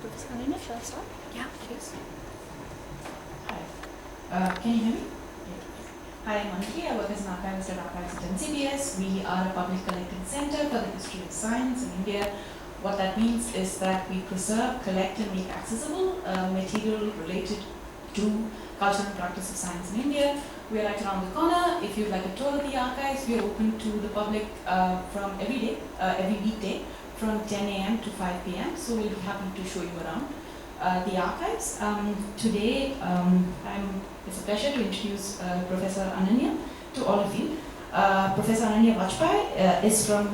Professor Ananya, shall I start? Yeah, please. Hi. Can you hear me? Yeah. Hi, I'm Ananya. I work as an archivist at Archives at NCBS. We are a public collecting center for the history of science in India. What that means is that we preserve, collect, and make accessible material related to culture and practice of science in India. We are right around the corner. If you'd like a tour of the archives, we are open to the public from every weekday, from 10 a.m. to 5 p.m. So we'll be happy to show you around the archives. Today, it's a pleasure to introduce Professor Ananya to all of you. Professor Ananya Vajpeyi is from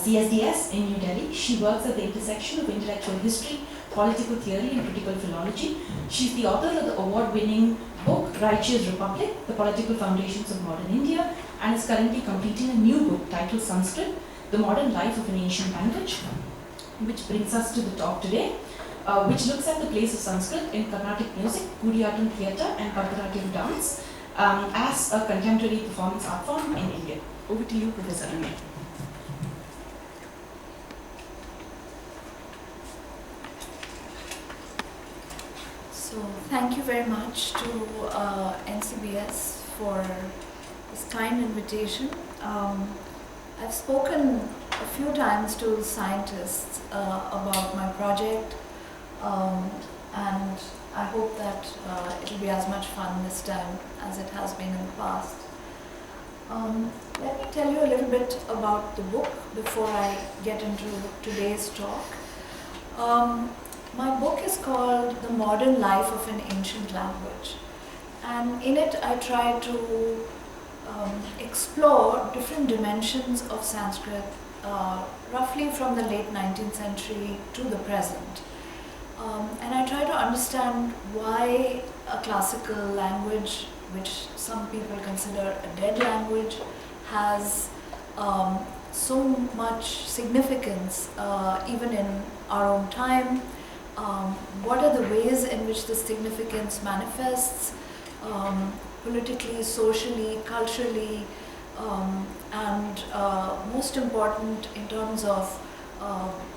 CSDS in New Delhi. She works at the intersection of intellectual history, political theory, and critical philology. She's the author of the award-winning book, Righteous Republic, The Political Foundations of Modern India, and is currently completing a new book titled Sanskrit, The Modern Life of an Ancient Language, which brings us to the talk today, which looks at the place of Sanskrit in Carnatic music, Kudiyattam Theatre, and Bharatanatyam Dance as a contemporary performance art form in India. Over to you, Professor Ananya. So thank you very much to NCBS for this kind invitation. I've spoken a few times to scientists about my project, and I hope that it'll be as much fun this time as it has been in the past. Let me tell you a little bit about the book before I get into today's talk. My book is called The Modern Life of an Ancient Language, and in it I try to explore different dimensions of Sanskrit roughly from the late 19th century to the present. And I try to understand why a classical language, which some people consider a dead language, has so much significance even in our own time. What are the ways in which this significance manifests politically, socially, culturally, and most important in terms of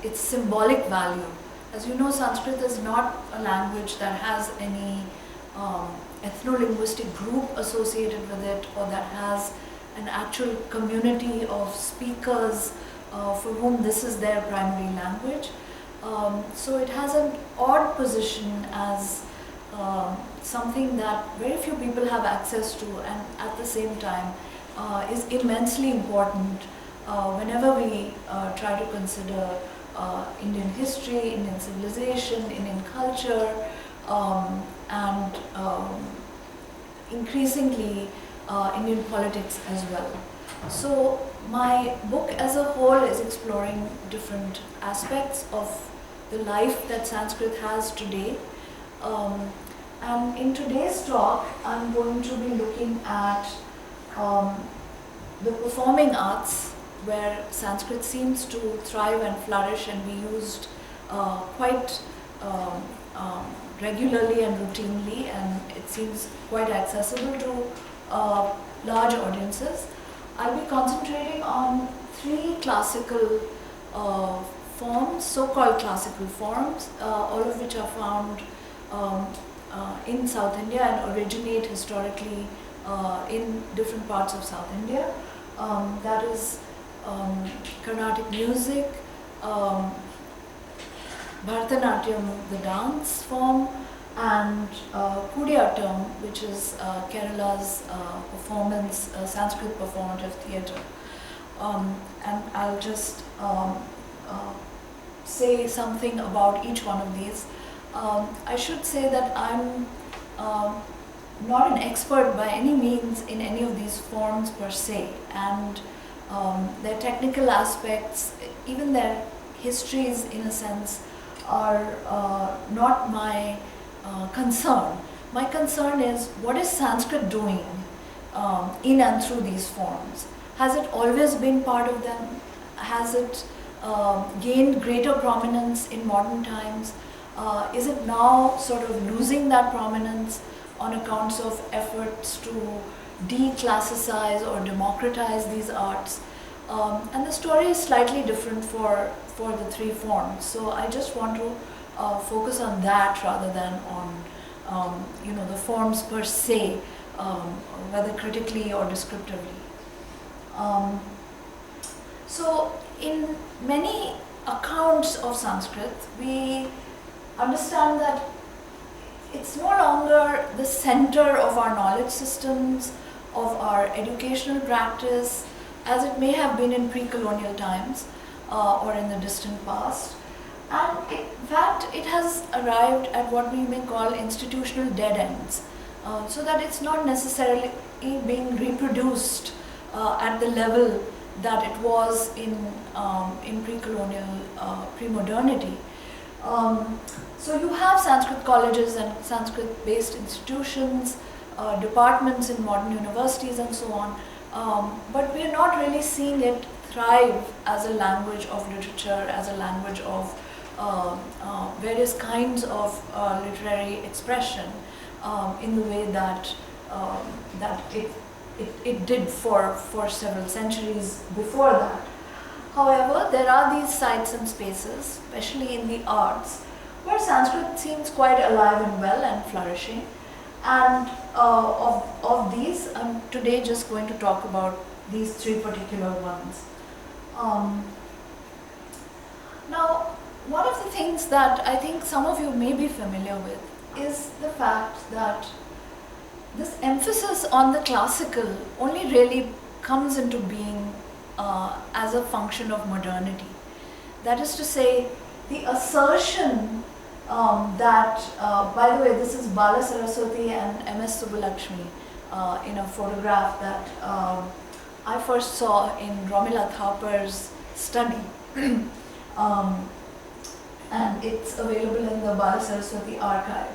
its symbolic value. As you know, Sanskrit is not a language that has any ethno-linguistic group associated with it, or that has an actual community of speakers for whom this is their primary language. So it has an odd position as something that very few people have access to, and at the same time is immensely important whenever we try to consider Indian history, Indian civilization, Indian culture, and increasingly Indian politics as well. So my book as a whole is exploring different aspects of the life that Sanskrit has today. And in today's talk, I'm going to be looking at the performing arts, where Sanskrit seems to thrive and flourish and be used quite regularly and routinely, and it seems quite accessible to large audiences. I'll be concentrating on three classical forms, so-called classical forms, all of which are found in South India and originate historically in different parts of South India. That is Carnatic music, Bharatanatyam, the dance form, and Kudiyattam, which is Kerala's performance, Sanskrit performative theatre. And I'll just say something about each one of these. I should say that I'm not an expert by any means in any of these forms per se, and their technical aspects, even their histories in a sense, are not my concern. My concern is, what is Sanskrit doing in and through these forms? Has it always been part of them? Has it gained greater prominence in modern times? Is it now sort of losing that prominence on accounts of efforts to declassicize or democratize these arts? And the story is slightly different for for the three forms. So I just want to focus on that rather than on the forms per se, whether critically or descriptively. So in many accounts of Sanskrit, we understand that it's no longer the center of our knowledge systems, of our educational practice, as it may have been in pre-colonial times or in the distant past. And in fact, it has arrived at what we may call institutional dead ends, so that it's not necessarily being reproduced at the level that it was in pre-colonial, pre-modernity. So you have Sanskrit colleges and Sanskrit-based institutions, departments in modern universities and so on, but we are not really seeing it thrive as a language of literature, as a language of various kinds of literary expression in the way that it did for several centuries before that. However, there are these sites and spaces, especially in the arts, where Sanskrit seems quite alive and well and flourishing. And of these, I'm today just going to talk about these three particular ones. Now, one of the things that I think some of you may be familiar with is the fact that this emphasis on the classical only really comes into being as a function of modernity. That is to say, the assertion that, by the way, this is Bala Saraswati and M.S. Subbulakshmi in a photograph that I first saw in Romila Thappar's study. And it's available in the Bala Saraswati archive.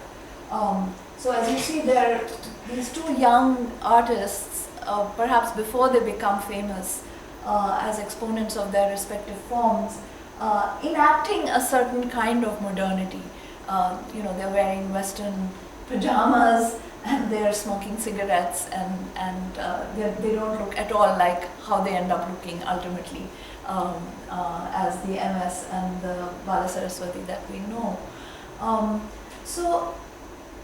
So as you see there, these two young artists, perhaps before they become famous as exponents of their respective forms, enacting a certain kind of modernity. They're wearing Western pajamas and they're smoking cigarettes, and they don't look at all like how they end up looking ultimately as the MS and the Bala Saraswati that we know. So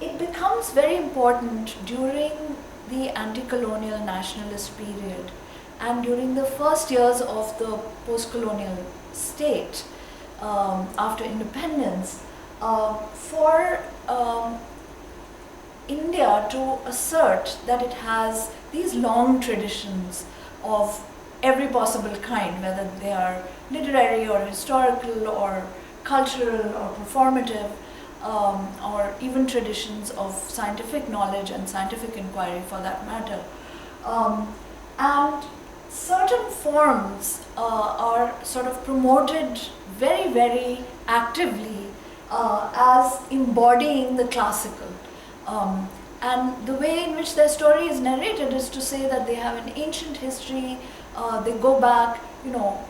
it becomes very important during the anti-colonial nationalist period and during the first years of the post-colonial state after independence for India to assert that it has these long traditions of every possible kind, whether they are literary or historical or cultural or performative, or even traditions of scientific knowledge and scientific inquiry for that matter. And certain forms are sort of promoted very, very actively as embodying the classical. And the way in which their story is narrated is to say that they have an ancient history, they go back,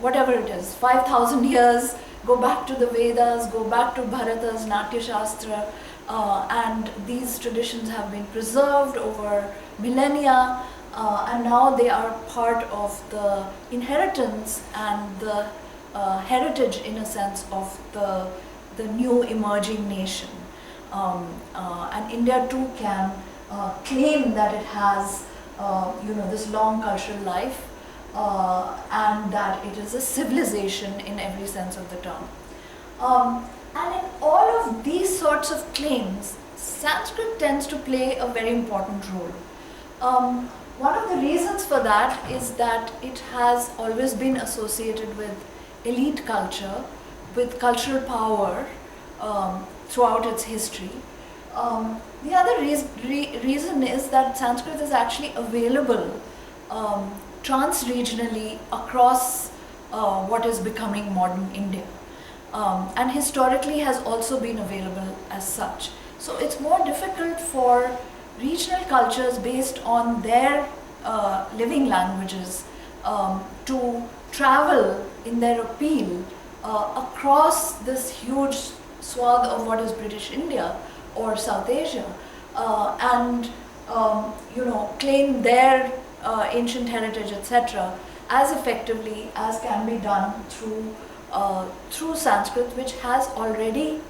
whatever it is, 5,000 years, go back to the Vedas, go back to Bharata's Natya Shastra, and these traditions have been preserved over millennia, and now they are part of the inheritance and the heritage, in a sense, of the new emerging nation. And India too can claim that it has this long cultural life, and that it is a civilization in every sense of the term. And in all of these sorts of claims, Sanskrit tends to play a very important role. One of the reasons for that is that it has always been associated with elite culture, with cultural power throughout its history. The other reason is that Sanskrit is actually available trans-regionally across what is becoming modern India, and historically has also been available as such. So it's more difficult for regional cultures based on their living languages to travel in their appeal across this huge swath of what is British India or South Asia, and claim their ancient heritage, etc., as effectively as can be done through through Sanskrit, which has already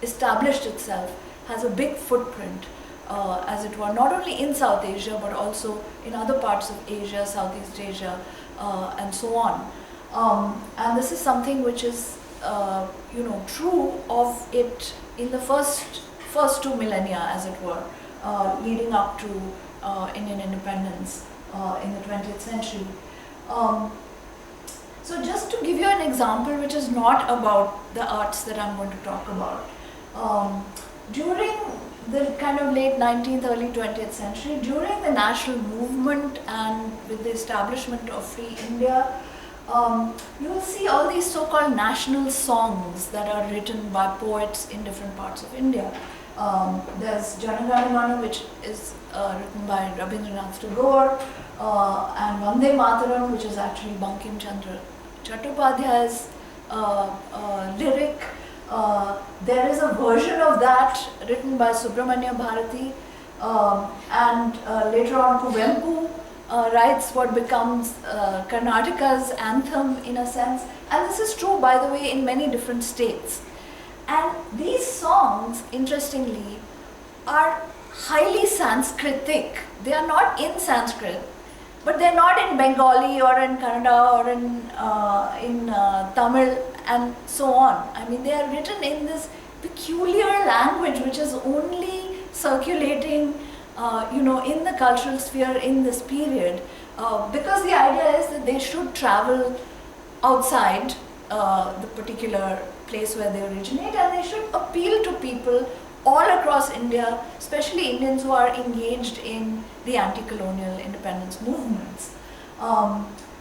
established itself, has a big footprint, as it were, not only in South Asia but also in other parts of Asia, Southeast Asia, and so on. And this is something which is, true of it in the first 2 millennia, as it were, leading up to Indian independence in the 20th century. So just to give you an example which is not about the arts that I'm going to talk about, during the kind of late 19th, early 20th century, during the national movement and with the establishment of Free India, you will see all these so-called national songs that are written by poets in different parts of India. There's Jana, which is written by Rabindranath Tagore, and Vande Mataram, which is actually Bankim Chandra Chattopadhyay's lyric. There is a version of that written by Subramanya Bharati, and later on Kuvempu writes what becomes Karnataka's anthem in a sense, and this is true, by the way, in many different states. And these songs, interestingly, are highly Sanskritic. They are not in Sanskrit, but they're not in Bengali or in Kannada or in Tamil and so on. I mean, they are written in this peculiar language which is only circulating, in the cultural sphere in this period, because the idea is that they should travel outside the particular place where they originate, and they should appeal to people all across India, especially Indians who are engaged in the anti-colonial independence movements.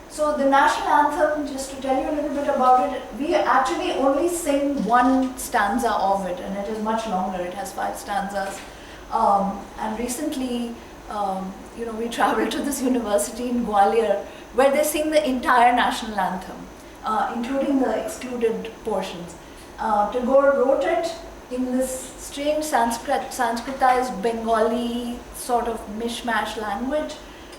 So the national anthem, just to tell you a little bit about it, we actually only sing one stanza of it, and it is much longer. It has 5 stanzas. And recently, we traveled to this university in Gwalior where they sing the entire national anthem, including the excluded portions. Tagore wrote it in this strange Sanskritized Bengali sort of mishmash language,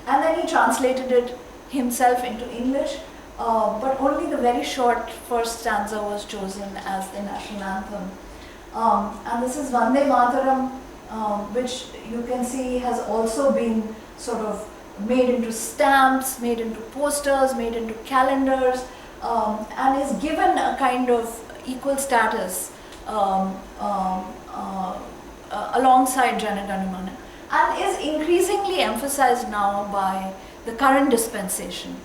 and then he translated it himself into English, but only the very short first stanza was chosen as the national anthem. And this is Vande Mataram, which you can see has also been sort of made into stamps, made into posters, made into calendars, and is given a kind of equal status alongside Jana Gana Mana, and is increasingly emphasized now by the current dispensation,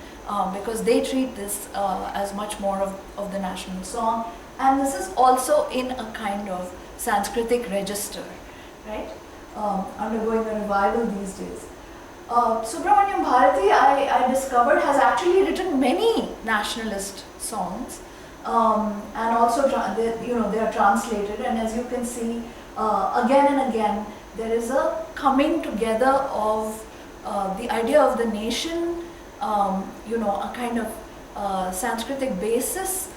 because they treat this as much more of the national song, and this is also in a kind of Sanskritic register, right, undergoing a revival these days. Subramanyam Bharati, I discovered, has actually written many nationalist songs, and also they are translated, and as you can see, again and again there is a coming together of the idea of the nation, a kind of Sanskritic basis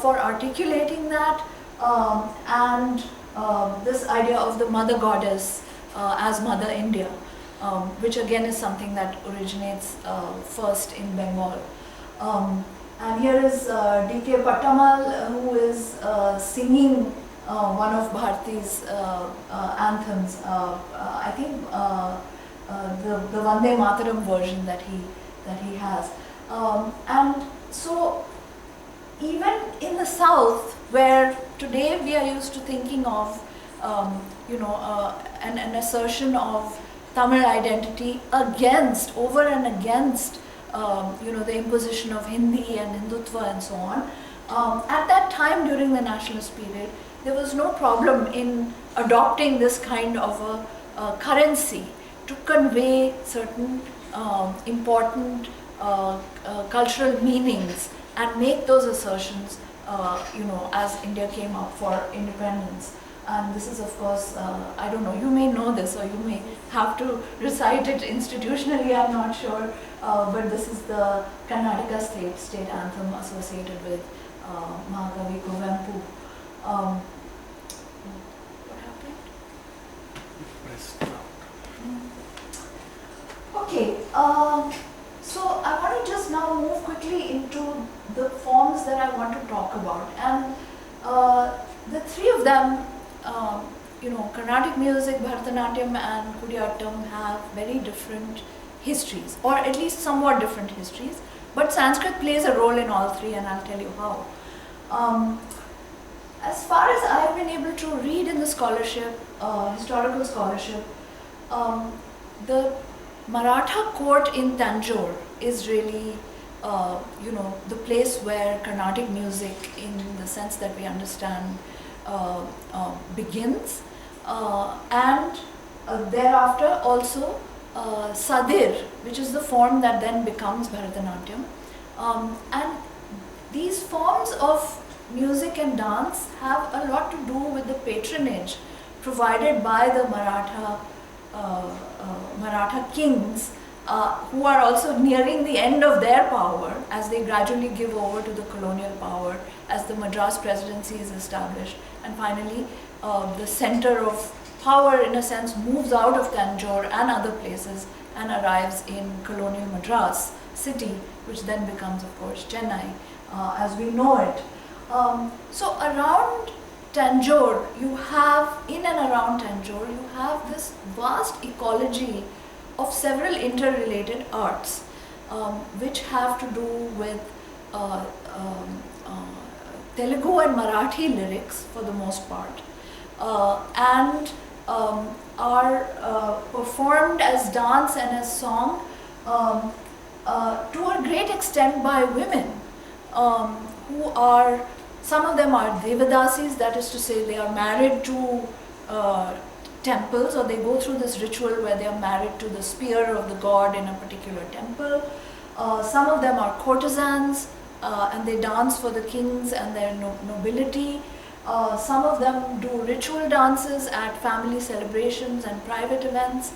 for articulating that, and this idea of the mother goddess as Mother India, which again is something that originates first in Bengal. And here is D.K. Pattamal, who is singing one of Bharati's anthems, I think the Vande Mataram version that he has. And so even in the South, where today we are used to thinking of an assertion of Tamil identity over and against the imposition of Hindi and Hindutva and so on. At that time, during the nationalist period, there was no problem in adopting this kind of a currency to convey certain important cultural meanings and make those assertions, as India came up for independence. And this is, of course, I don't know, you may know this or you may have to recite it institutionally, I'm not sure, but this is the Karnataka state anthem associated with Mahakavi Kuvempu. What happened? Okay, so I want to just now move quickly into the forms that I I want to talk about. And the three of them, Carnatic music, Bharatanatyam and Kudiyattam have very different histories, or at least somewhat different histories. But Sanskrit plays a role in all three, and I'll tell you how. As far as I've been able to read in the scholarship, historical scholarship, the Maratha court in Tanjore is really, the place where Carnatic music, in the sense that we understand, begins, and thereafter also Sadir, which is the form that then becomes Bharatanatyam, and these forms of music and dance have a lot to do with the patronage provided by the Maratha kings, who are also nearing the end of their power as they gradually give over to the colonial power as the Madras presidency is established, and finally the center of power, in a sense, moves out of Tanjore and other places and arrives in colonial Madras city, which then becomes, of course, Chennai as we know it. So around Tanjore, in and around Tanjore, you have this vast ecology of several interrelated arts, which have to do with Telugu and Marathi lyrics for the most part, and are performed as dance and as song to a great extent by women, who are, some of them are devadasis, that is to say they are married to temples, or they go through this ritual where they are married to the spear of the god in a particular temple. Some of them are courtesans, and they dance for the kings and their nobility. Some of them do ritual dances at family celebrations and private events.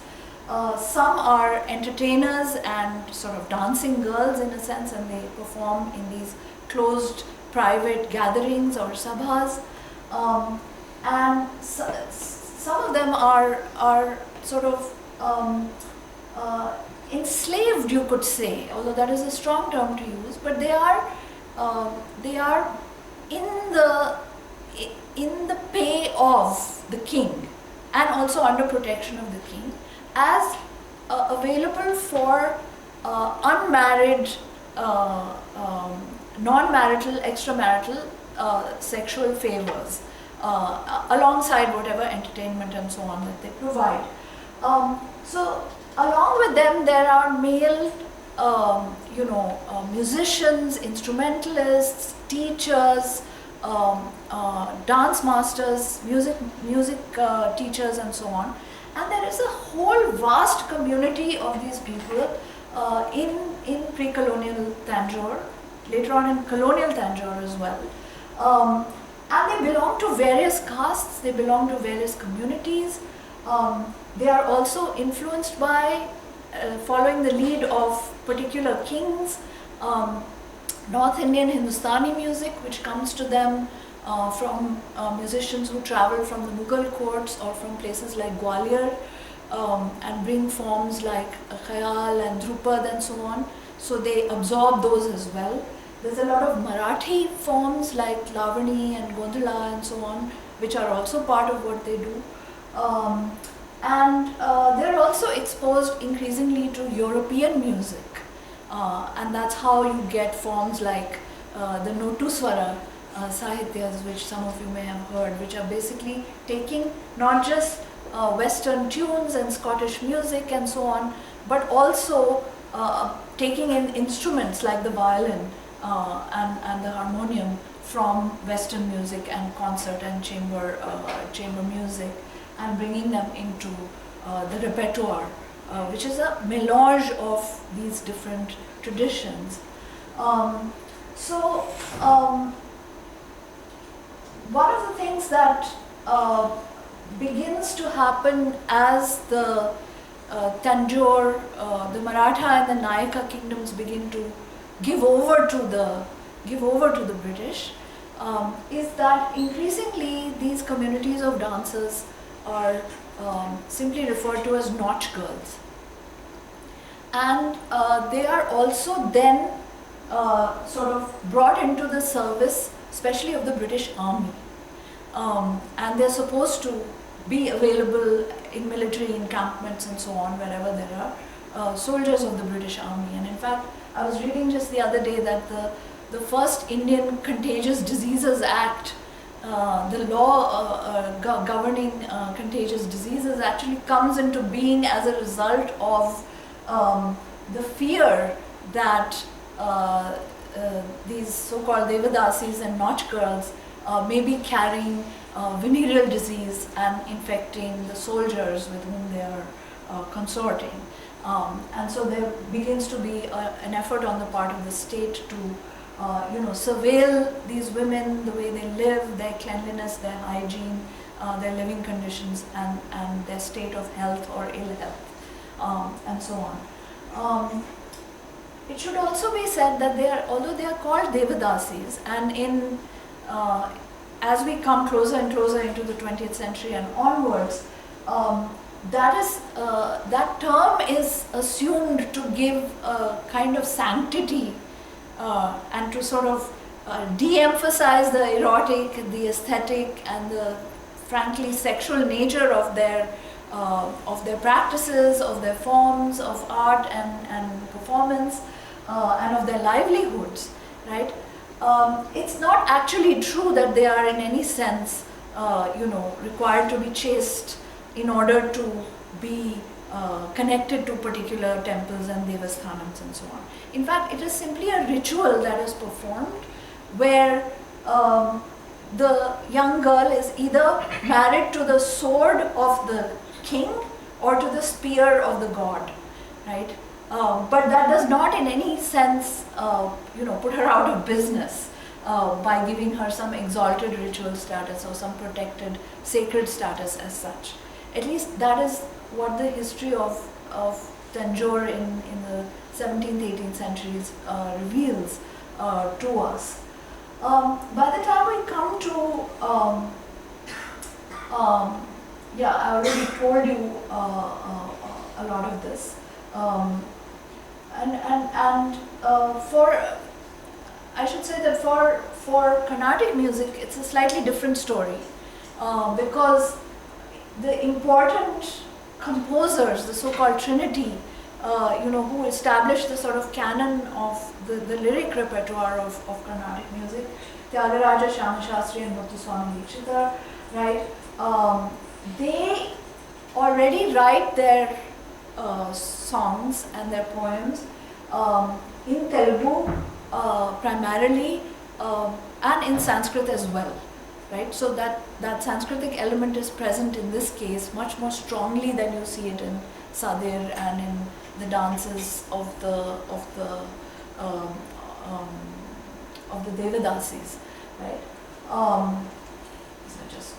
Some are entertainers and sort of dancing girls in a sense, and they perform in these closed private gatherings or sabhas. And some of them are sort of enslaved, you could say, although that is a strong term to use, but they are in the pay of the king and also under protection of the king, as available for unmarried, non-marital, extramarital sexual favors, alongside whatever entertainment and so on that they provide. So along with them there are male musicians, instrumentalists, teachers, dance masters, music teachers and so on. And there is a whole vast community of these people in pre-colonial Tanjore, later on in colonial Tanjore as well. And they belong to various castes, they belong to various communities. They are also influenced by, following the lead of particular kings, North Indian Hindustani music, which comes to them from musicians who travel from the Mughal courts or from places like Gwalior, and bring forms like Khayal and Drupad and so on. So they absorb those as well. There's a lot of Marathi forms like Lavani and Gondala and so on, which are also part of what they do. And they're also exposed increasingly to European music. And that's how you get forms like the Notuswara Sahityas, which some of you may have heard, which are basically taking not just Western tunes and Scottish music and so on, but also taking in instruments like the violin and the harmonium from Western music and concert and chamber music, and bringing them into the repertoire, which is a melange of these different traditions. One of the things that begins to happen as the Tanjore, the Maratha and the Nayaka kingdoms begin to give over to the British, is that increasingly these communities of dancers are simply referred to as nautch girls, and they are also then sort of brought into the service, especially of the British Army. And they're supposed to be available in military encampments and so on, wherever there are soldiers of the British Army. And in fact, I was reading just the other day that the first Indian Contagious Diseases Act, the law governing contagious diseases, actually comes into being as a result of the fear that these so-called Devadasis and Nach girls may be carrying venereal disease and infecting the soldiers with whom they are consorting. And so there begins to be an effort on the part of the state to surveil these women, the way they live, their cleanliness, their hygiene, their living conditions, and their state of health or ill health, and so on. It should also be said that although they are called Devadasis, and as we come closer and closer into the 20th century and onwards, that term is assumed to give a kind of sanctity and to sort of de-emphasize the erotic, the aesthetic, and the frankly sexual nature of their practices, of their forms of art and performance, and of their livelihoods, right? It's not actually true that they are in any sense, required to be chaste in order to be connected to particular temples and devasthanams and so on. In fact, it is simply a ritual that is performed where the young girl is either married to the sword of the king or to the spear of the god, right? But that does not in any sense, put her out of business by giving her some exalted ritual status or some protected sacred status as such. At least that is what the history of Tanjore in the 17th, 18th centuries reveals to us. By the time we come to, I already told you a lot of this. I should say that for Carnatic music, it's a slightly different story because the important composers, the so-called Trinity, who established the sort of canon of the lyric repertoire of Carnatic music, Tyagaraja, Shyama Shastri and Muthuswami Dikshita, right? They already write their songs and their poems in Telugu primarily and in Sanskrit as well, right? So that Sanskritic element is present in this case much more strongly than you see it in Sadir and in the dances of the Devadasis, right? These are just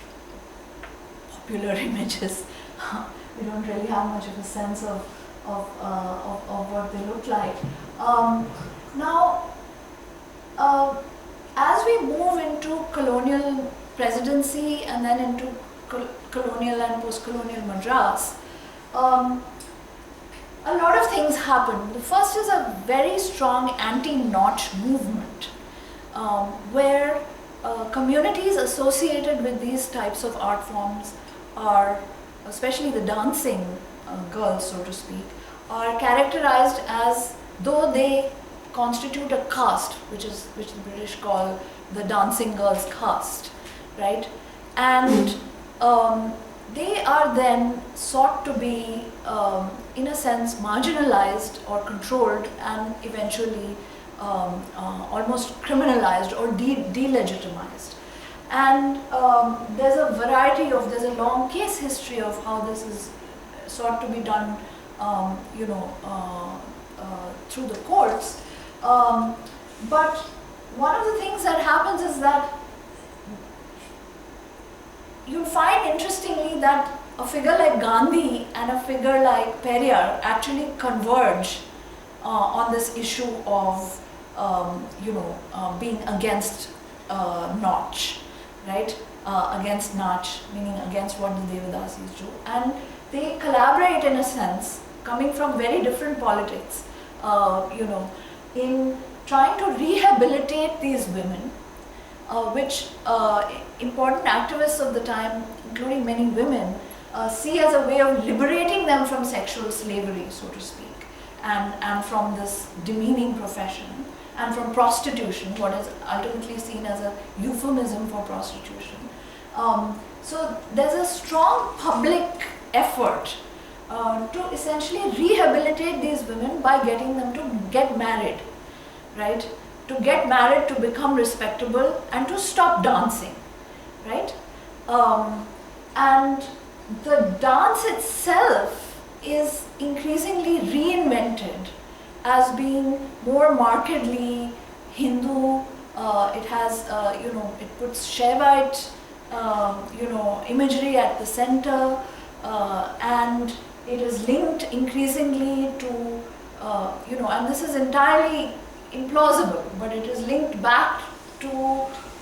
popular images. We don't really have much of a sense of what they look like. Now, as we move into colonial presidency and then into colonial and post-colonial Madras, a lot of things happen. The first is a very strong anti-Nach movement, where communities associated with these types of art forms are, especially the dancing girls, so to speak, are characterized as though they constitute a caste, which the British call the dancing girls caste, right? And they are then sought to be, in a sense, marginalized or controlled and eventually almost criminalized or delegitimized. And there's a long case history of how this is sought to be done, through the courts. But one of the things that happens is that you'll find interestingly that a figure like Gandhi and a figure like Periyar actually converge on this issue of being against Nach, right? Against Nach, meaning against what the Devadasis do. And they collaborate in a sense, coming from very different politics, in trying to rehabilitate these women, which important activists of the time, including many women, see as a way of liberating them from sexual slavery, so to speak, and from this demeaning profession, and from prostitution, what is ultimately seen as a euphemism for prostitution. So there's a strong public effort to essentially rehabilitate these women by getting them to get married, right? To get married, to become respectable, and to stop dancing, right? And the dance itself is increasingly reinvented as being more markedly Hindu. It has, it puts Shaivite, imagery at the center, and it is linked increasingly to, and this is entirely implausible, but it is linked back to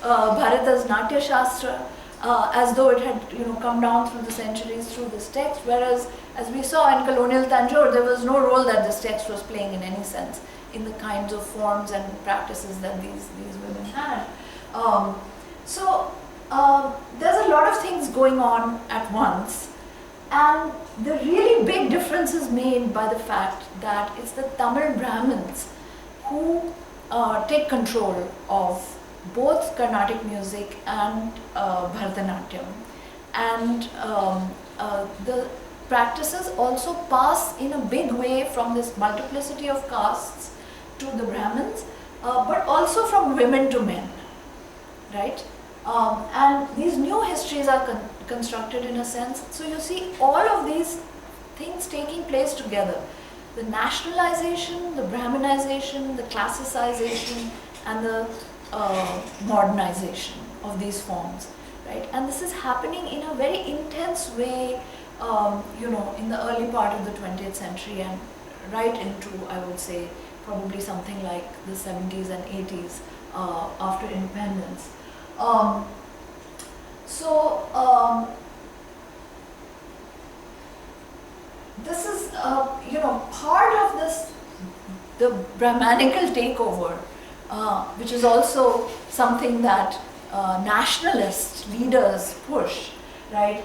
Bharata's Natya Shastra, as though it had come down through the centuries through this text, whereas as we saw in colonial Tanjore, there was no role that this text was playing in any sense in the kinds of forms and practices that these women had. So there's a lot of things going on at once, and the really big difference is made by the fact that it's the Tamil Brahmins who take control of both Carnatic music and Bharatanatyam, and the practices also pass in a big way from this multiplicity of castes to the Brahmins, but also from women to men, right? And these new histories are constructed in a sense. So you see all of these things taking place together. The nationalization, the Brahminization, the classicization, and the modernization of these forms, right? And this is happening in a very intense way, in the early part of the 20th century and right into, I would say, probably something like the 70s and 80s after independence. This is, part of this, the Brahmanical takeover, which is also something that nationalist leaders push, right,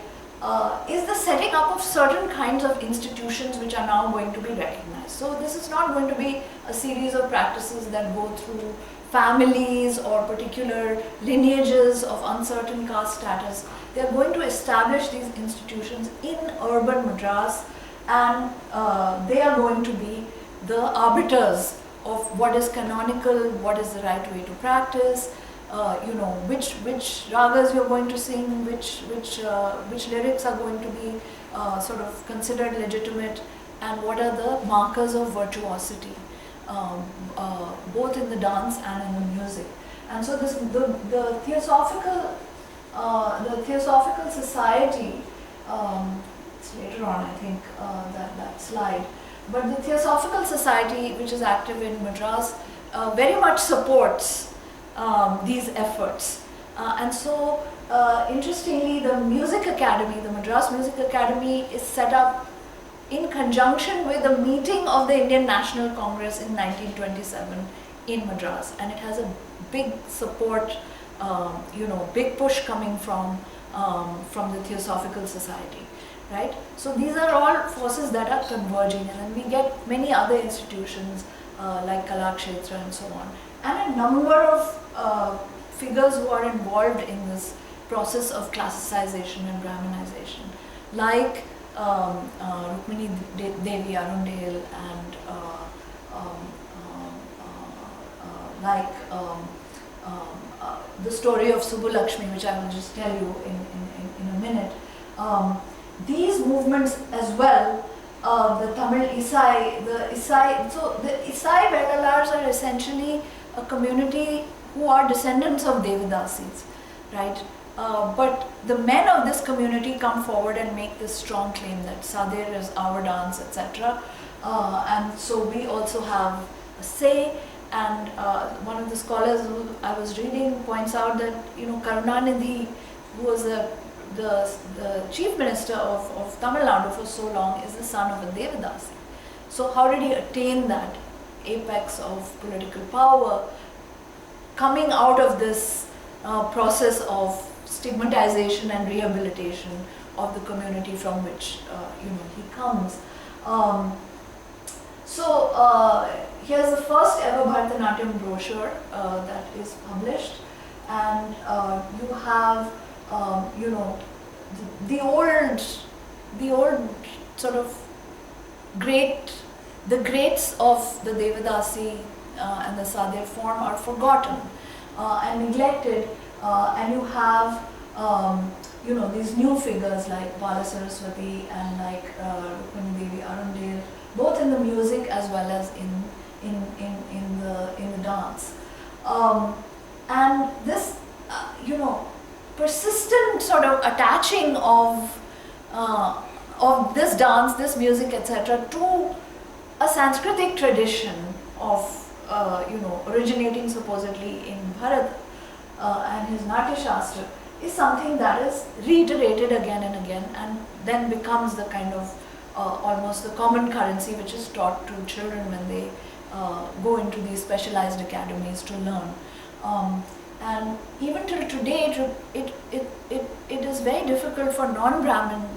is the setting up of certain kinds of institutions which are now going to be recognized. So this is not going to be a series of practices that go through families or particular lineages of uncertain caste status. They are going to establish these institutions in urban Madras, and they are going to be the arbiters of what is canonical, what is the right way to practice, which ragas you're going to sing, which lyrics are going to be sort of considered legitimate, and what are the markers of virtuosity, both in the dance and in the music. And so this, the Theosophical Society, it's later on I think that slide, but the Theosophical Society, which is active in Madras, very much supports these efforts. And so interestingly, the Music Academy, the Madras Music Academy, is set up in conjunction with the meeting of the Indian National Congress in 1927 in Madras, and it has a big support, big push coming from the Theosophical Society, right? So these are all forces that are converging, and then we get many other institutions like Kalakshetra and so on, and a number of figures who are involved in this process of classicization and Brahminization, like Rukmini Devi Arundale, and the story of Subbu Lakshmi, which I will just tell you in a minute. These movements as well, the Tamil Isai, so the Isai Vegalars are essentially a community who are descendants of Devidasis, right? But the men of this community come forward and make this strong claim that Sadir is our dance, etc. And so we also have a say, and one of the scholars who I was reading points out that, Karunanidhi, who was the chief minister of Tamil Nadu for so long, is the son of a Devidasi. So how did he attain that apex of political power, coming out of this process of stigmatization and rehabilitation of the community from which he comes. Here's the first ever Bharatanatyam brochure that is published, and you have the old sort of the greats of the Devadasi and the Sadhya form are forgotten and neglected, and you have these new figures like Bala Saraswati and like Rukmini Devi Arundel, both in the music as well as in the dance, and this persistent sort of attaching of this dance, this music, etc., to a Sanskritic tradition of originating supposedly in Bharat and his Natya Shastra, is something that is reiterated again and again, and then becomes the kind of almost the common currency which is taught to children when they go into these specialized academies to learn. And even till today, it is very difficult for non-Brahmin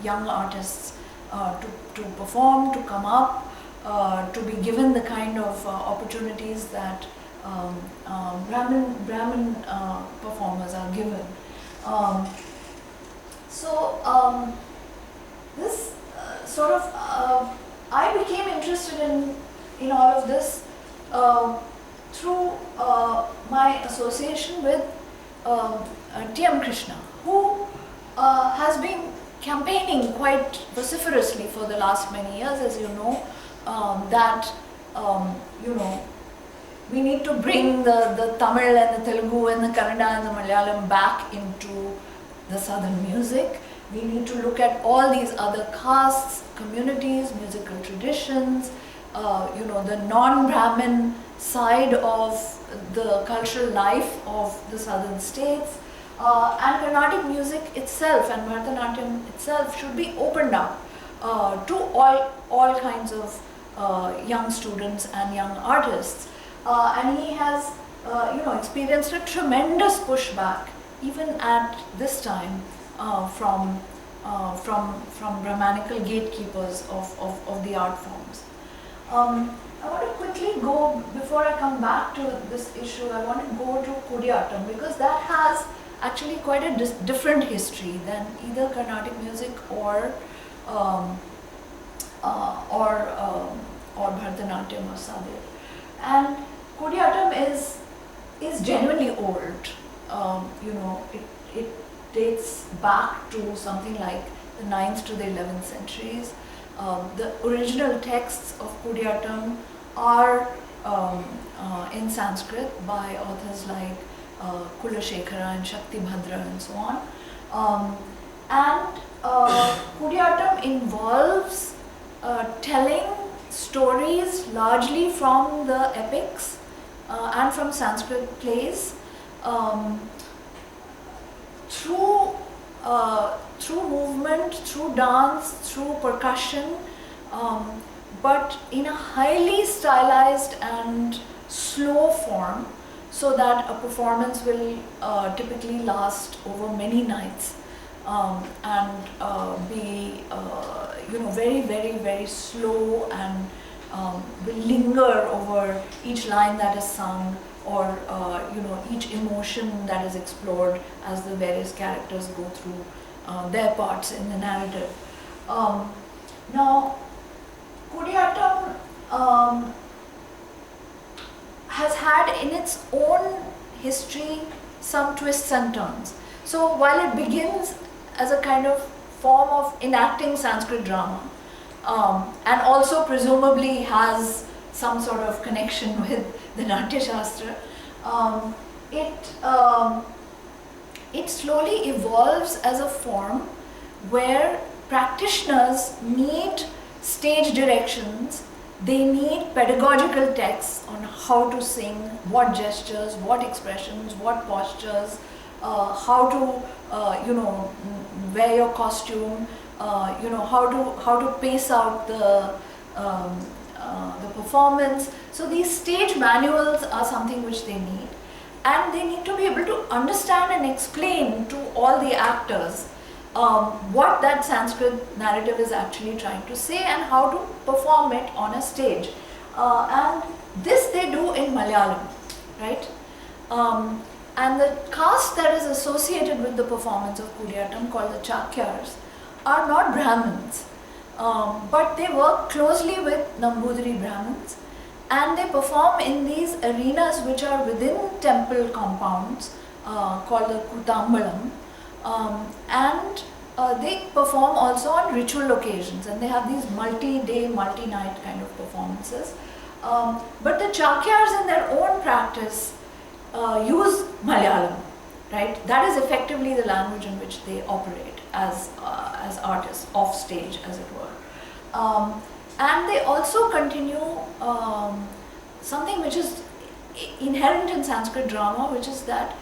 young artists to perform, to come up, to be given the kind of opportunities that Brahmin performers are given. This sort of I became interested in all of this through my association with T.M. Krishna, who has been campaigning quite vociferously for the last many years, as you know, that we need to bring the Tamil and the Telugu and the Kannada and the Malayalam back into the southern music. We need to look at all these other castes, communities, musical traditions, the non-Brahmin side of the cultural life of the southern states, and Carnatic music itself and Bharatanatyam itself should be opened up to all kinds of young students and young artists. And he has experienced a tremendous pushback even at this time from Brahmanical gatekeepers of the art forms. I want to quickly go, before I come back to this issue, I want to go to Kudiyattam, because that has actually quite a different history than either Carnatic music or Bharatanatyam or Sadhya. And Kudiyattam is genuinely old. It dates back to something like the 9th to the 11th centuries. The original texts of Kudiyattam are in Sanskrit by authors like Kulashekara and Shakti Bhadra and so on. Kudiyattam involves telling stories largely from the epics and from Sanskrit plays through movement, through dance, through percussion, but in a highly stylized and slow form, so that a performance will typically last over many nights and be very, very, very slow, and will linger over each line that is sung, or each emotion that is explored as the various characters go through their parts in the narrative. Now, Kudiyattam has had in its own history some twists and turns. So while it begins as a kind of form of enacting Sanskrit drama, and also presumably has some sort of connection with the Natya Shastra, it slowly evolves as a form where practitioners need stage directions, they need pedagogical texts on how to sing, what gestures, what expressions, what postures, how to wear your costume, how to pace out the the performance. So these stage manuals are something which they need, and they need to be able to understand and explain to all the actors what that Sanskrit narrative is actually trying to say and how to perform it on a stage. And this they do in Malayalam, right? And the caste that is associated with the performance of Kudiyattam, called the Chakyars, are not Brahmins, but they work closely with Nambudiri Brahmins, and they perform in these arenas which are within temple compounds called the Kutambalam, and they perform also on ritual occasions, and they have these multi-day, multi-night kind of performances. But the Chakyars in their own practice use Malayalam, right? That is effectively the language in which they operate as artists, off stage as it were. And they also continue something which is inherent in Sanskrit drama, which is that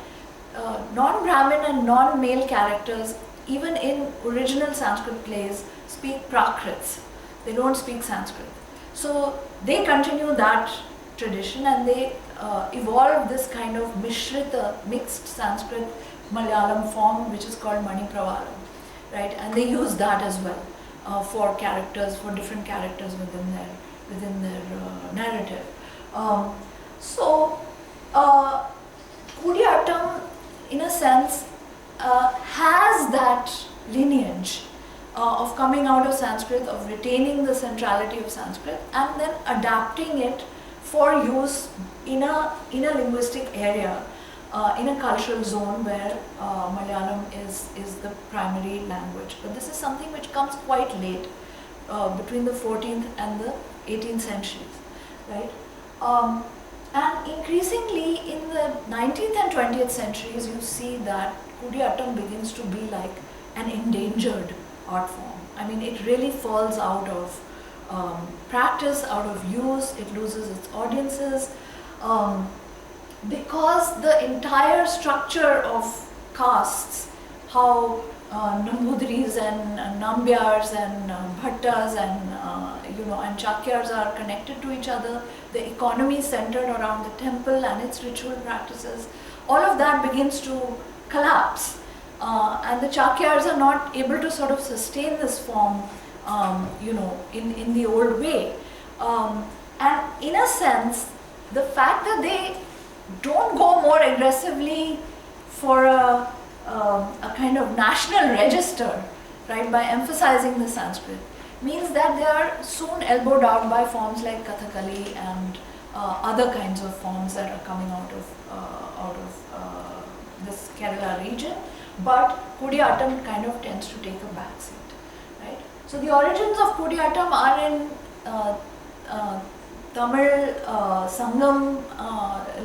non-Brahmin and non-male characters, even in original Sanskrit plays, speak Prakrits. They don't speak Sanskrit. So they continue that tradition, and they evolve this kind of Mishrita, mixed Sanskrit Malayalam form, which is called Mani Pravaram, right? And they use that as well for characters, for different characters within their narrative. So Kudiyattam, in a sense, has that lineage of coming out of Sanskrit, of retaining the centrality of Sanskrit, and then adapting it for use in a linguistic area, in a cultural zone where Malayalam is the primary language. But this is something which comes quite late, between the 14th and the 18th centuries, right? And increasingly in the 19th and 20th centuries, you see that Kudiyattam begins to be like an endangered art form. I mean, it really falls out of practice, out of use. It loses its audiences because the entire structure of castes, how Nambudiris and Nambyars and Bhattas and and Chakyars are connected to each other, the economy centered around the temple and its ritual practices, all of that begins to collapse, and the Chakyars are not able to sort of sustain this form, in the old way. And in a sense, the fact that they don't go more aggressively for a kind of national register, right, by emphasizing the Sanskrit, means that they are soon elbowed out by forms like Kathakali and other kinds of forms that are coming out of this Kerala region. But Kudiyattam kind of tends to take a back seat, right? So the origins of Kudiyattam are in Tamil Sangam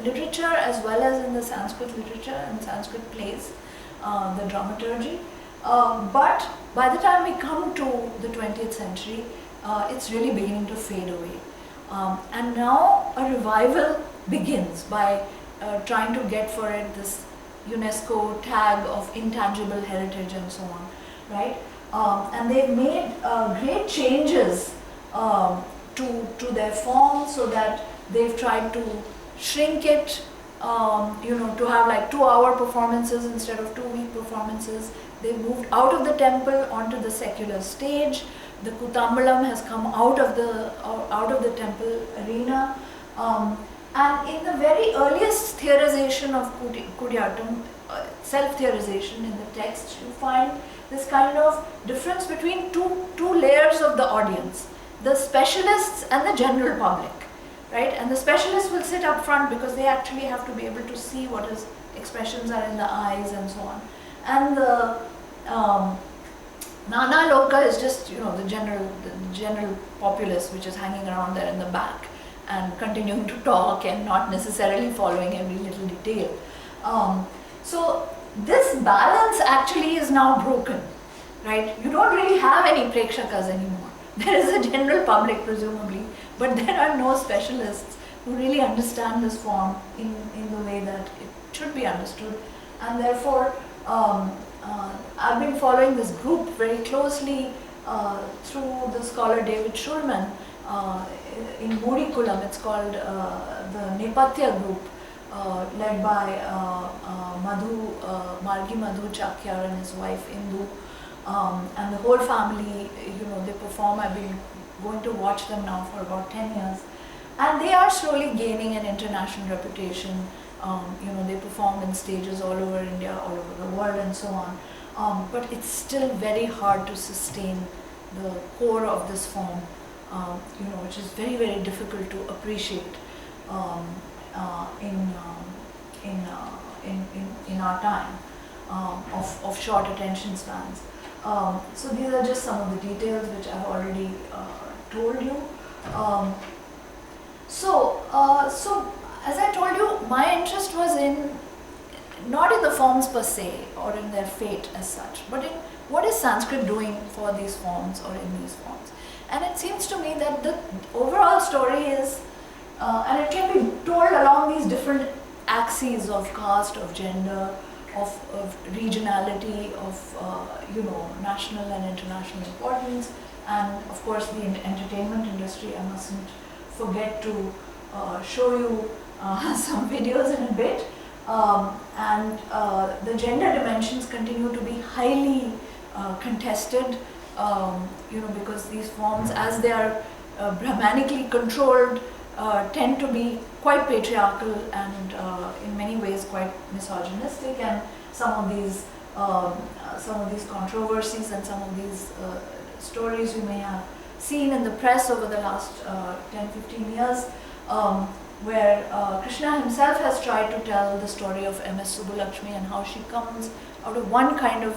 literature, as well as in the Sanskrit literature and Sanskrit plays, the dramaturgy. But by the time we come to the 20th century, it's really beginning to fade away. And now a revival begins by trying to get for it this UNESCO tag of intangible heritage and so on, right? And they've made great changes to their form, so that they've tried to shrink it, to have like 2-hour performances instead of 2-week performances. They moved out of the temple onto the secular stage. The Kutambalam has come out of the temple arena. And in the very earliest theorization of Kudiyattam, self-theorization in the text, you find this kind of difference between two layers of the audience, the specialists and the general public, right? And the specialists will sit up front because they actually have to be able to see what his expressions are in the eyes and so on. And the Nana Loka is just, the general populace which is hanging around there in the back and continuing to talk and not necessarily following every little detail. So this balance actually is now broken, right? You don't really have any prekshakas anymore. There is a general public presumably, but there are no specialists who really understand this form in the way that it should be understood. And therefore, I've been following this group very closely through the scholar David Schulman, in Mudikulam. It's called the Nepatya group, led by Margi Madhu Chakyar and his wife Indu, and the whole family. They perform. I've been going to watch them now for about 10 years, and they are slowly gaining an international reputation. They perform in stages all over India, all over the world, and so on. But it's still very hard to sustain the core of this form, which is very, very difficult to appreciate in our time of short attention spans. So these are just some of the details which I've already told you. So as I told you, my interest was not in the forms per se or in their fate as such, but in what is Sanskrit doing for these forms or in these forms. And it seems to me that the overall story is, and it can be told along these different axes of caste, of gender, of regionality, of national and international importance, and of course the entertainment industry. I mustn't forget to show you some videos in a bit. And the gender dimensions continue to be highly contested, because these forms, as they are Brahmanically controlled, tend to be quite patriarchal and in many ways quite misogynistic, and some of these controversies and some of these stories we may have seen in the press over the last 10-15 years, where Krishna himself has tried to tell the story of MS Subbulakshmi and how she comes out of one kind of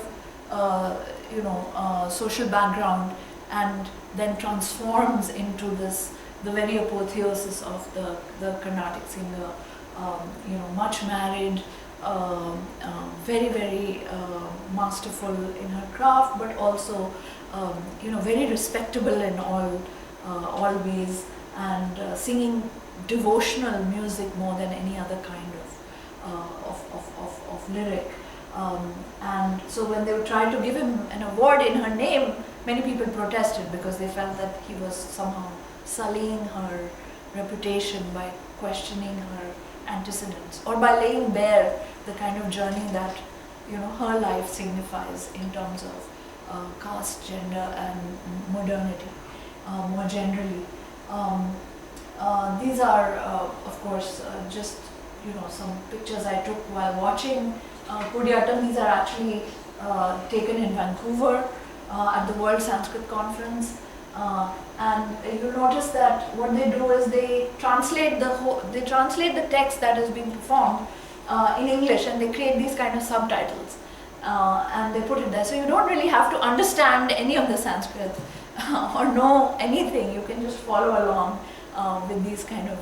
social background and then transforms into the very apotheosis of the Carnatic singer, much married, very, very masterful in her craft, but also very respectable in all ways, and singing devotional music more than any other kind of lyric. And so when they tried to give him an award in her name, many people protested because they felt that he was somehow sullying her reputation by questioning her antecedents, or by laying bare the kind of journey that her life signifies in terms of caste, gender, and modernity more generally. These are, of course, just some pictures I took while watching Kudiyattam. These are actually taken in Vancouver at the World Sanskrit Conference, and you'll notice that what they do is they translate the text that is being performed in English, and they create these kind of subtitles, and they put it there. So you don't really have to understand any of the Sanskrit or know anything. You can just follow along with these kind of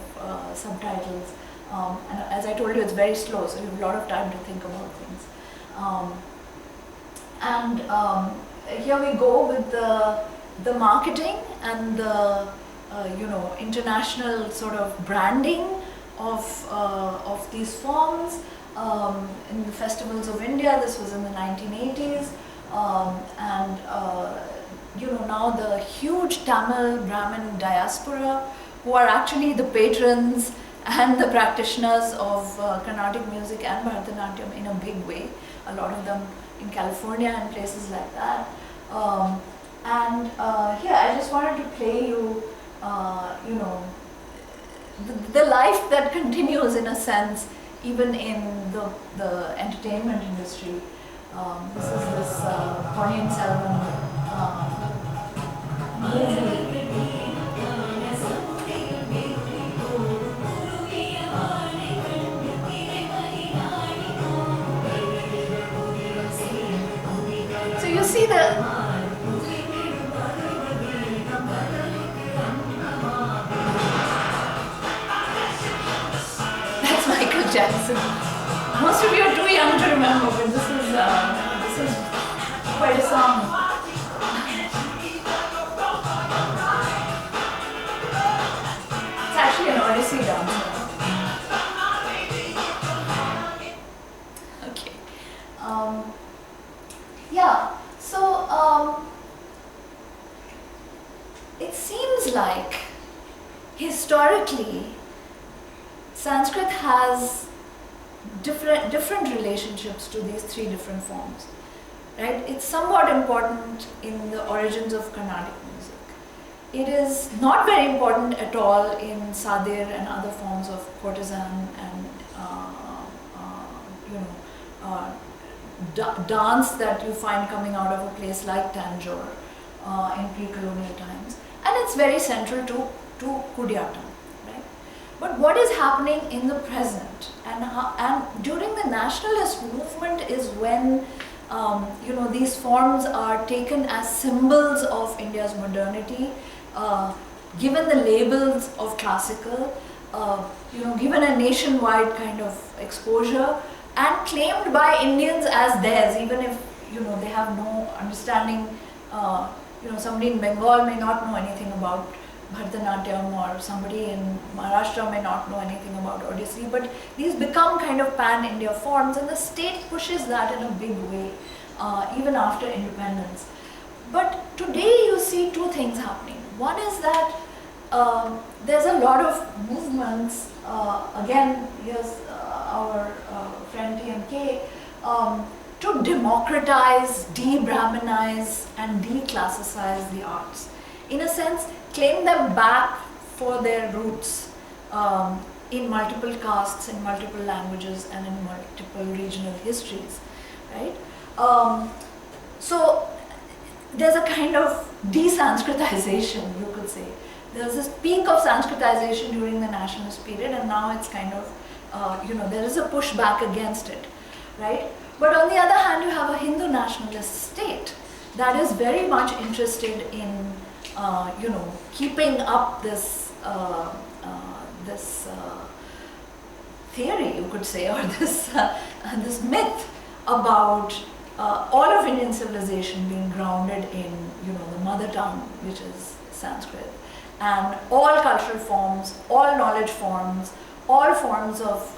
subtitles. And as I told you, it's very slow, so you have a lot of time to think about things. Here we go with the marketing and the international sort of branding of these forms. In the festivals of India, this was in the 1980s, and now the huge Tamil Brahmin diaspora, who are actually the patrons and the practitioners of Carnatic music and Bharatanatyam in a big way, a lot of them in California and places like that. Here I just wanted to play you, the life that continues in a sense, even in the entertainment industry. This is this Ponniyin Selvan movie. So you see that's Michael Jackson. Most of you are too young to remember, but this is quite a song. It's actually an Odyssey dance. Okay. So it seems like historically, Sanskrit has different relationships to these three different forms, right? It's somewhat important in the origins of Carnatic music. It is not very important at all in sadir and other forms of courtesan and dance that you find coming out of a place like Tanjore in pre-colonial times, and it's very central to Kudiyattam. But what is happening in the present and during the nationalist movement is when these forms are taken as symbols of India's modernity, given the labels of classical, given a nationwide kind of exposure, and claimed by Indians as theirs, even if they have no understanding. Somebody in Bengal may not know anything about Bharatanatyam, or somebody in Maharashtra may not know anything about Odissi, but these become kind of pan-India forms, and the state pushes that in a big way, even after independence. But today you see two things happening. One is that there's a lot of movements, again, here's our friend TMK, to democratize, de-Brahmanize and declassicize the arts. In a sense, claim them back for their roots in multiple castes, in multiple languages, and in multiple regional histories, right? So there's a kind of de-Sanskritization, you could say. There's this peak of Sanskritization during the nationalist period, and now it's kind of, there is a pushback against it, right? But on the other hand, you have a Hindu nationalist state that is very much interested in keeping up this theory, you could say, or this myth about all of Indian civilization being grounded in the mother tongue, which is Sanskrit, and all cultural forms, all knowledge forms, all forms of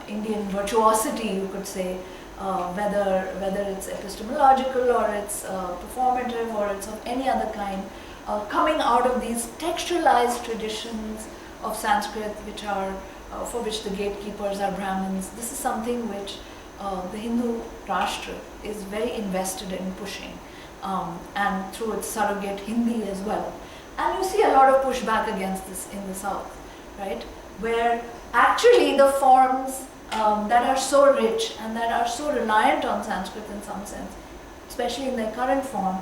Indian virtuosity, you could say. Whether it's epistemological or it's performative or it's of any other kind, coming out of these textualized traditions of Sanskrit, which are for which the gatekeepers are Brahmins. This is something which the Hindu Rashtra is very invested in pushing, and through its surrogate Hindi as well. And you see a lot of pushback against this in the South, right? Where actually the forms that are so rich and that are so reliant on Sanskrit in some sense, especially in their current form,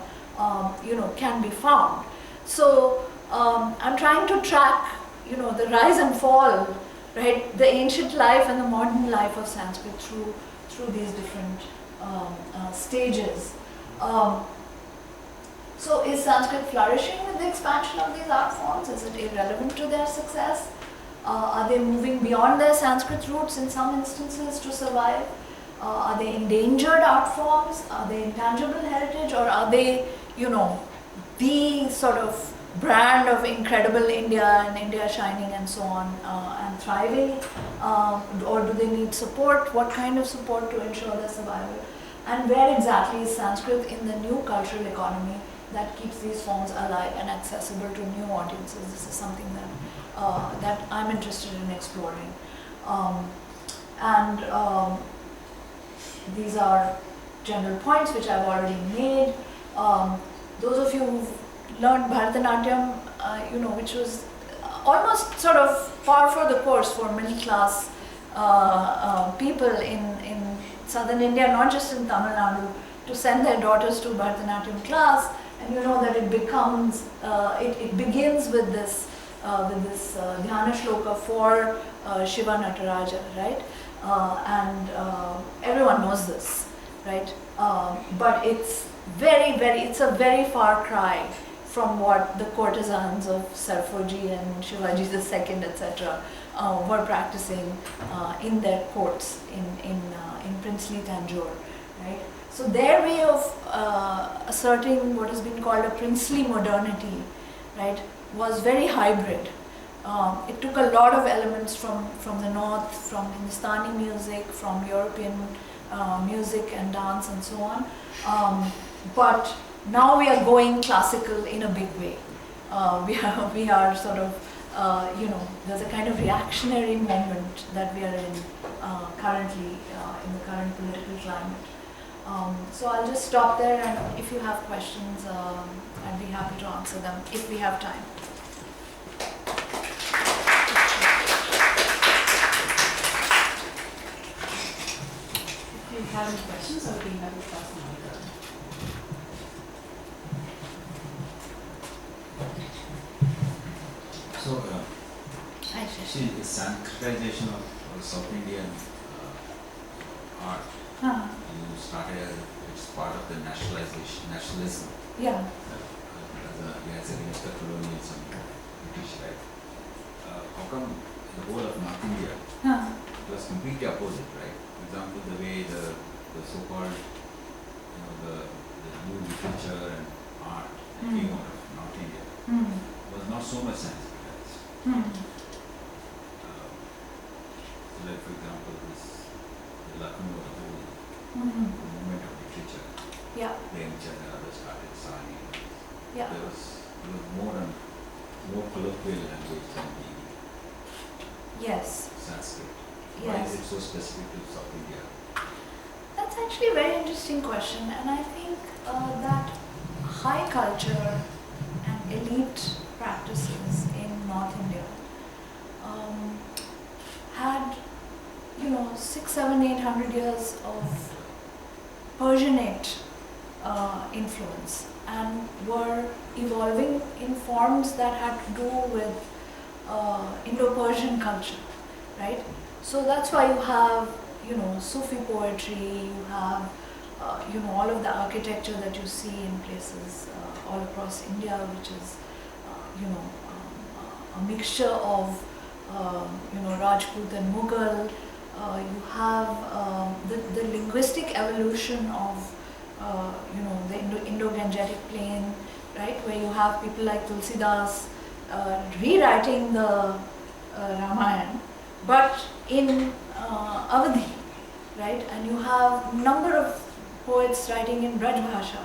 can be found. So I'm trying to track, the rise and fall, right, the ancient life and the modern life of Sanskrit through these different stages. So is Sanskrit flourishing with the expansion of these art forms? Is it irrelevant to their success? Are they moving beyond their Sanskrit roots in some instances to survive? Are they endangered art forms? Are they intangible heritage? Or are they, the sort of brand of incredible India and India shining and so on and thriving? Or do they need support? What kind of support to ensure their survival? And where exactly is Sanskrit in the new cultural economy that keeps these forms alive and accessible to new audiences? This is something that I'm interested in exploring. These are general points which I've already made. Those of you who've learned Bharatanatyam, which was almost sort of par for the course for middle class people in southern India, not just in Tamil Nadu, to send their daughters to Bharatanatyam class, and you know that it becomes, it begins with this dhyana shloka for Shiva Nataraja, right? Everyone knows this, right? But it's it's a very far cry from what the courtesans of Sarfoji and Shivaji II, etc., were practicing in their courts in princely Tanjore, right? So their way of asserting what has been called a princely modernity, right, was very hybrid. It took a lot of elements from the north, from Hindustani music, from European music and dance and so on. But now we are going classical in a big way, we are sort of, there's a kind of reactionary moment that we are in currently in the current political climate. So I'll just stop there, and if you have questions, I'd be happy to answer them if we have time. If you have any questions, I'll be happy to pass them on. So, see, the Sanskritization of South Indian art, you started it's part of the nationalism. Yeah. As against the colonialism, British, right? How come the whole of North India it was completely opposite, right? For example, the way the so-called, the new literature and art that came out of North India was not so much Sanskritized. So like for example, the Lucknow, the whole movement of literature, Premchand and others started signing. Yeah. There was more colloquial language than the Yes. Sanskrit. Yes. Why is it so specific to South India? That's actually a very interesting question, and I think that high culture and elite practices in North India had, 600, 700, 800 years of Persianate influence, and were evolving in forms that had to do with Indo-Persian culture, right? So that's why you have, Sufi poetry, you have, all of the architecture that you see in places all across India, which is, a mixture of, Rajput and Mughal. You have the linguistic evolution of, the Indo-Gangetic plain, right, where you have people like Tulsidas rewriting the Ramayana, but in Awadhi, right, and you have a number of poets writing in Braj Bhasha,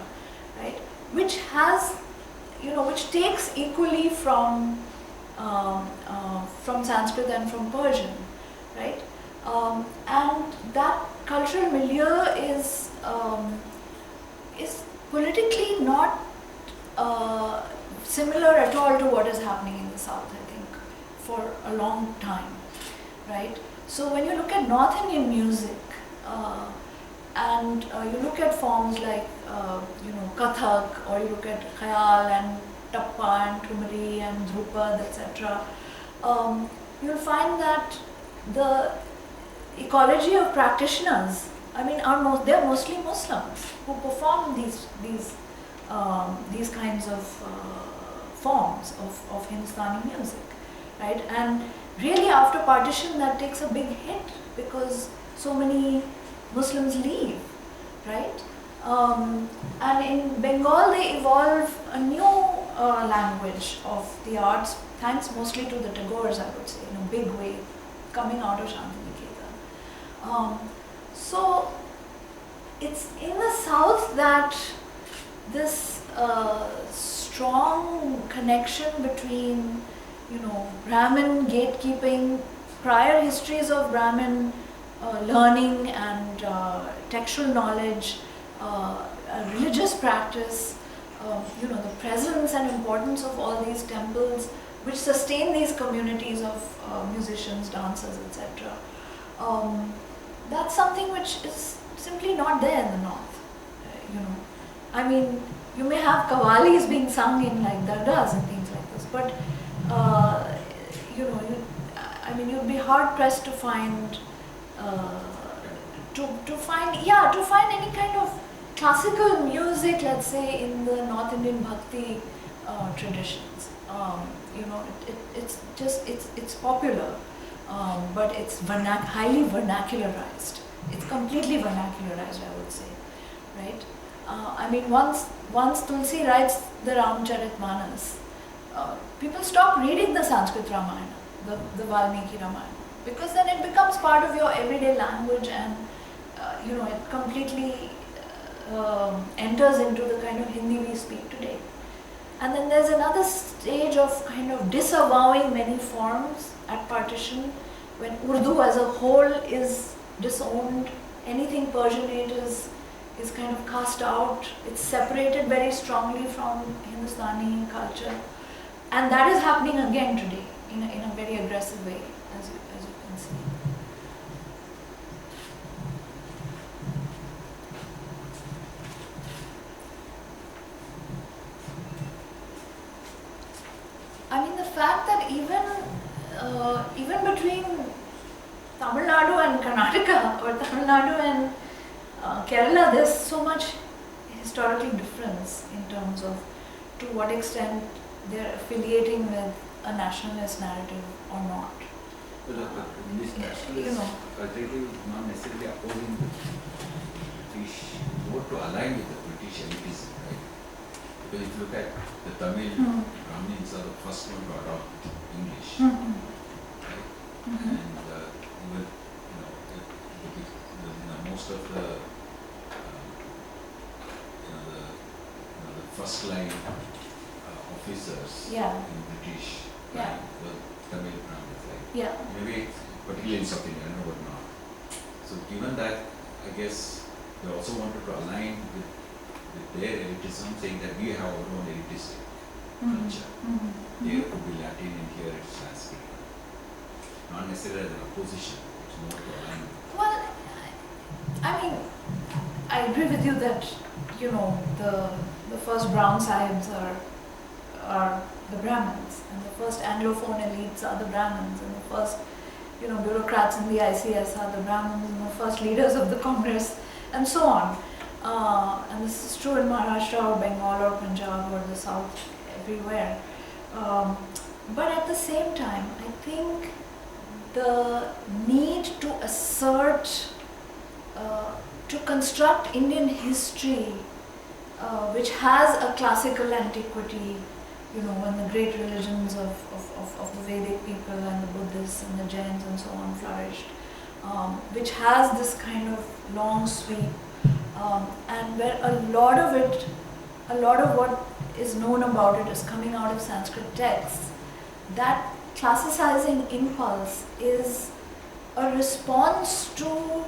right, which has, which takes equally from Sanskrit and from Persian, right, and that cultural milieu is politically not similar at all to what is happening in the South, I think, for a long time, right? So when you look at North Indian music, and you look at forms like, Kathak, or you look at Khayal and Tappa and Thumri and Dhrupad, etc., you'll find that the ecology of practitioners, they're mostly Muslims who perform these kinds of forms of Hindustani music, right? And really after partition that takes a big hit because so many Muslims leave, right? And in Bengal they evolve a new language of the arts, thanks mostly to the Tagores, I would say, in a big way, coming out of Shantiniketan. So it's in the South that this strong connection between, Brahmin gatekeeping, prior histories of Brahmin learning and textual knowledge, religious practice, the presence and importance of all these temples which sustain these communities of musicians, dancers, etc. That's something which is simply not there in the North. You may have qawwalis being sung in like dargahs and things like this, but you'd be hard pressed to find to find any kind of classical music, let's say, in the North Indian bhakti traditions. It's popular, but it's highly vernacularized. It's completely vernacularized, I would say, right? Once Tulsi writes the Ramcharitmanas, people stop reading the Sanskrit Ramayana, the Valmiki Ramayana, because then it becomes part of your everyday language, and it completely enters into the kind of Hindi we speak today. And then there's another stage of kind of disavowing many forms at partition, when Urdu as a whole is disowned, anything Persianate is kind of cast out, it's separated very strongly from Hindustani culture. And that is happening again today in a very aggressive way, as you can see. I mean, the fact that even between Tamil Nadu and Karnataka, or Tamil Nadu and Kerala, there's so much historical difference in terms of to what extent they're affiliating with a nationalist narrative or not. But this nationalists are really not necessarily opposing the British, more to align with the British elitism, right? Because if you look at the Tamil Brahmins are the first one to adopt English, right? And even most of the the first line officers in British were Tamil Brahmins, right? Yeah. Maybe particularly in South India, I don't know what not. So given that, I guess they also wanted to align with their elitism, saying that we have our own elitistic culture. There could be Latin and here it's Sanskrit. Not necessarily as an opposition, it's more to align. Well, I mean, I agree with you that, the first brown sahibs are the Brahmins, and the first Anglophone elites are the Brahmins, and the first, bureaucrats in the ICS are the Brahmins, and the first leaders of the Congress, and so on. And this is true in Maharashtra or Bengal or Punjab or the South, everywhere. But at the same time, I think the need to assert, to construct Indian history, which has a classical antiquity, when the great religions of the Vedic people and the Buddhists and the Jains and so on flourished, which has this kind of long sweep, and where a lot of what is known about it is coming out of Sanskrit texts. That classicizing impulse is a response to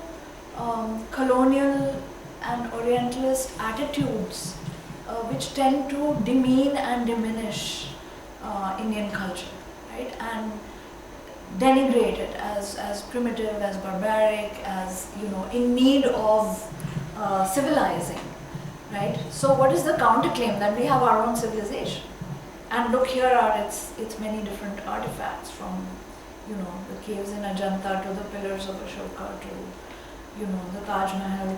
colonial and Orientalist attitudes, which tend to demean and diminish Indian culture, right? And denigrate it as primitive, as barbaric, as in need of civilizing, right? So what is the counterclaim? That we have our own civilization, and look, here are its many different artifacts, from the caves in Ajanta to the pillars of Ashoka to the Taj Mahal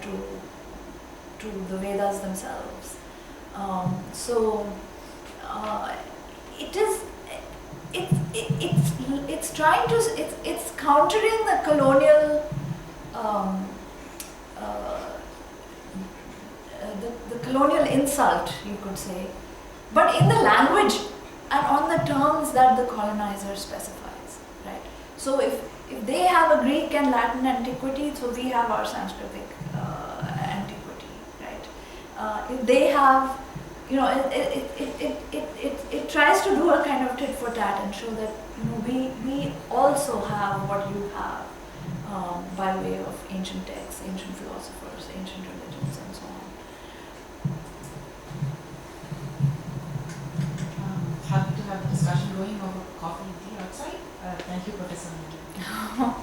to the Vedas themselves. It's countering the colonial the colonial insult, you could say, but in the language and on the terms that the colonizer specifies, right? So if they have a Greek and Latin antiquity, so we have our Sanskritic antiquity, right? If they have, it tries to do a kind of tit for tat and show that we also have what you have, by way of ancient texts, ancient philosophers, ancient religions, and so on. Happy to have a discussion going over coffee and tea outside. Thank you, Professor Ananya.